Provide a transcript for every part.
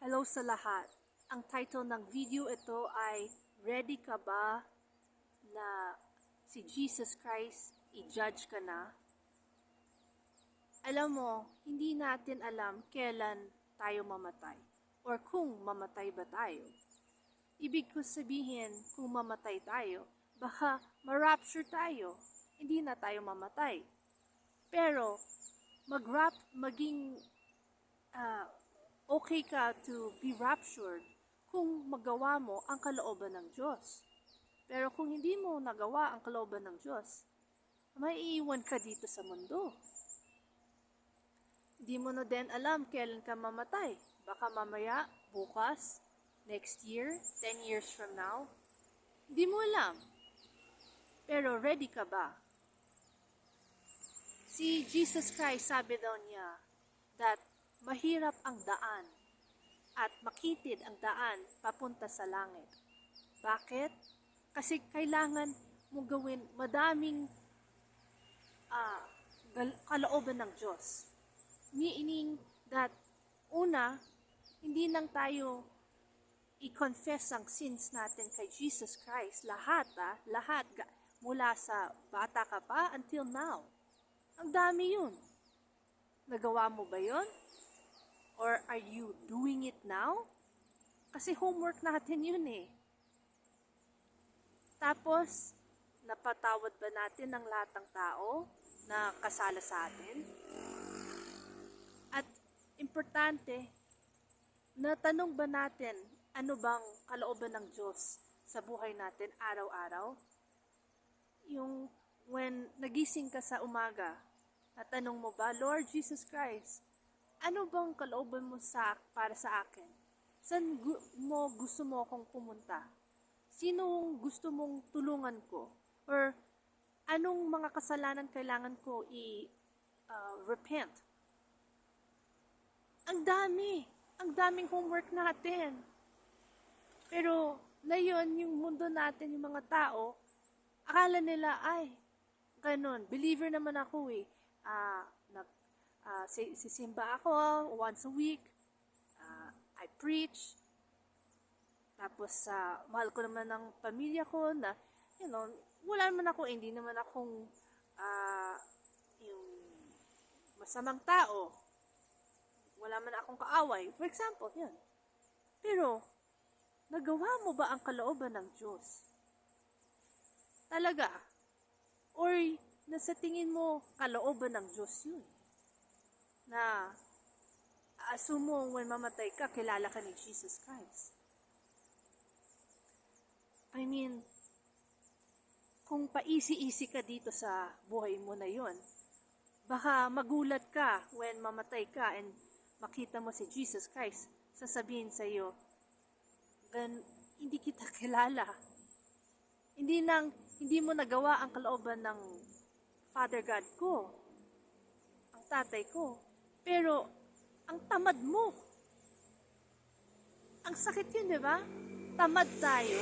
Hello sa lahat. Ang title ng video ito ay Ready ka ba na si Jesus Christ i-judge ka na? Alam mo, hindi natin alam kailan tayo mamatay or kung mamatay ba tayo. Ibig ko sabihin, kung mamatay tayo, baka ma-rapture tayo, hindi na tayo mamatay. Pero maging okay ka to be raptured kung magawa mo ang kalooban ng Diyos. Pero kung hindi mo nagawa ang kalooban ng Diyos, maiiwan ka dito sa mundo. Hindi mo na din alam kailan ka mamatay. Baka mamaya, bukas, next year, 10 years from now. Hindi mo alam. Pero ready ka ba? Si Jesus Christ, sabi daw niya that mahirap ang daan at makitid ang daan papunta sa langit. Bakit? Kasi kailangan mo gawin madaming kalooban ng Diyos. Meaning that, una, hindi lang tayo i-confess ang sins natin kay Jesus Christ. Lahat, mula sa bata ka pa until now. Ang dami yun. Nagawa mo ba yun? Or are you doing it now? Kasi homework natin yun eh. Tapos, napatawad ba natin ang lahat ng tao na kasala sa atin? At importante, natanong ba natin ano bang kalooban ng Diyos sa buhay natin araw-araw? Yung when nagising ka sa umaga, natanong mo ba, Lord Jesus Christ, ano bang kalooban mo para sa akin? Saan mo gusto mo akong pumunta? Sinong gusto mong tulungan ko? Or anong mga kasalanan kailangan ko repent? Ang daming homework natin. Pero ngayon, yung mundo natin, yung mga tao, akala nila, ay, ganun, believer naman ako eh. Sisimba ako once a week. I preach. Tapos, mahal ko naman ang pamilya ko na, wala naman ako, hindi naman akong yung masamang tao. Wala man akong kaaway. For example, yun. Pero, nagawa mo ba ang kalooban ng Diyos? Talaga? Or, nasa tingin mo, kalooban ng Diyos yun? Na, asumo when mamatay ka, kilala ka ni Jesus Christ. I mean, kung paisi-isi ka dito sa buhay mo na yun, baka magulat ka when mamatay ka and makita mo si Jesus Christ, sasabihin sa iyo, hindi kita kilala. Hindi mo nagawa ang kalooban ng Father God ko, ang tatay ko. Pero, ang tamad mo. Ang sakit yun, di ba? Tamad tayo.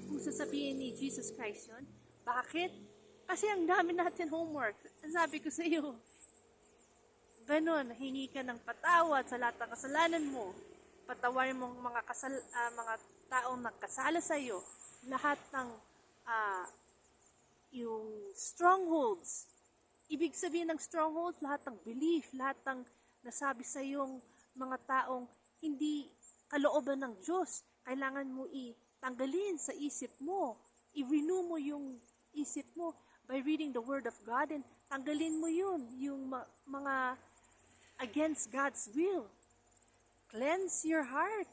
Kung sasabihin ni Jesus Christ yun. Bakit? Kasi ang dami natin homework. Ang sabi ko sa iyo, ganon, hingi ka ng patawad sa lahat ng kasalanan mo. Patawarin mo mga taong nagkasala sa iyo. Lahat ng yung strongholds. Ibig sabihin ng strongholds, lahat ng belief, lahat ng nasabi sa iyong mga taong hindi kalooban ng Diyos. Kailangan mo tanggalin sa isip mo. I-renew mo yung isip mo by reading the Word of God and tanggalin mo yun, yung mga against God's will. Cleanse your heart.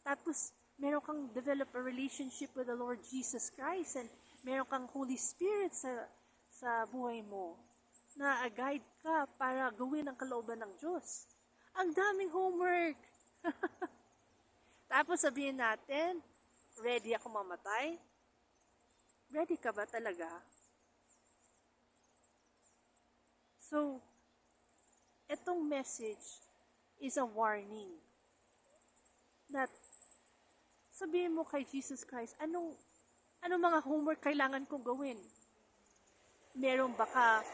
Tapos, meron kang develop a relationship with the Lord Jesus Christ and meron kang Holy Spirit sa buhay mo na guide ka para gawin ang kalooban ng Diyos. Ang daming homework. Tapos sabihin natin, ready ako mamatay? Ready ka ba talaga? So, itong message is a warning that sabihin mo kay Jesus Christ, anong mga homework kailangan kong gawin? Meron baka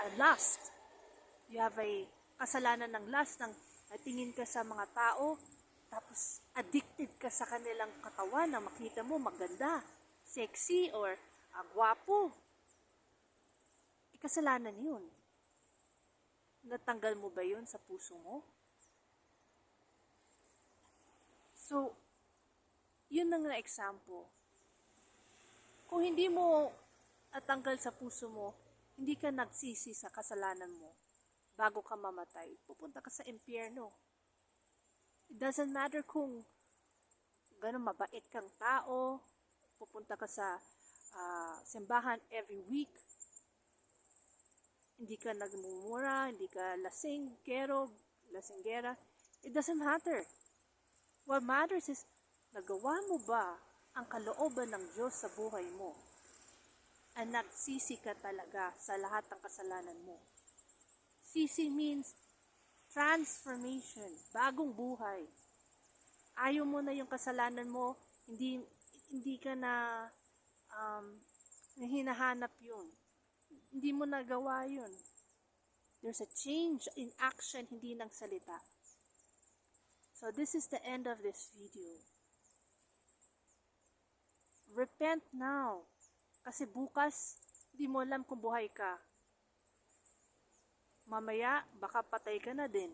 a lust. You have a kasalanan ng lust, ng tingin ka sa mga tao, tapos addicted ka sa kanilang katawan na makita mo maganda, sexy, or gwapo. Kasalanan yun. Natanggal mo ba yun sa puso mo? So, yun ang example. Kung hindi mo natanggal sa puso mo, hindi ka nagsisi sa kasalanan mo bago ka mamatay, pupunta ka sa impyerno. It doesn't matter kung gano'ng mabait kang tao, pupunta ka sa simbahan every week, hindi ka nagmumura, hindi ka lasinggero, lasinggera. It doesn't matter. What matters is, nagawa mo ba ang kalooban ng Diyos sa buhay mo? At nagsisi ka talaga sa lahat ng kasalanan mo. Sisi means transformation, bagong buhay. Ayaw mo na yung kasalanan mo, hindi ka na hinahanap yun. Hindi mo nagawa yun. There's a change in action, hindi ng salita. So this is the end of this video. Repent now. Kasi bukas, hindi mo alam kung buhay ka. Mamaya, baka patay ka na din.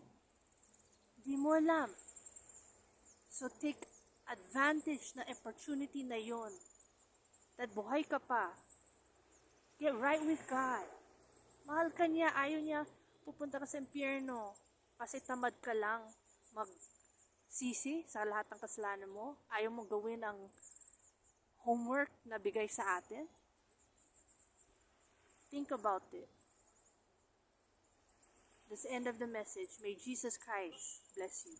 Hindi mo alam. So take advantage na opportunity na yon. That buhay ka pa. Get right with God. Mahal ka niya, ayaw niya pupunta ka sa impyerno kasi tamad ka lang magsisi sa lahat ng kasalanan mo. Ayaw mong gawin ang homework na bigay sa atin. Think about it. This is the end of the message. May Jesus Christ bless you.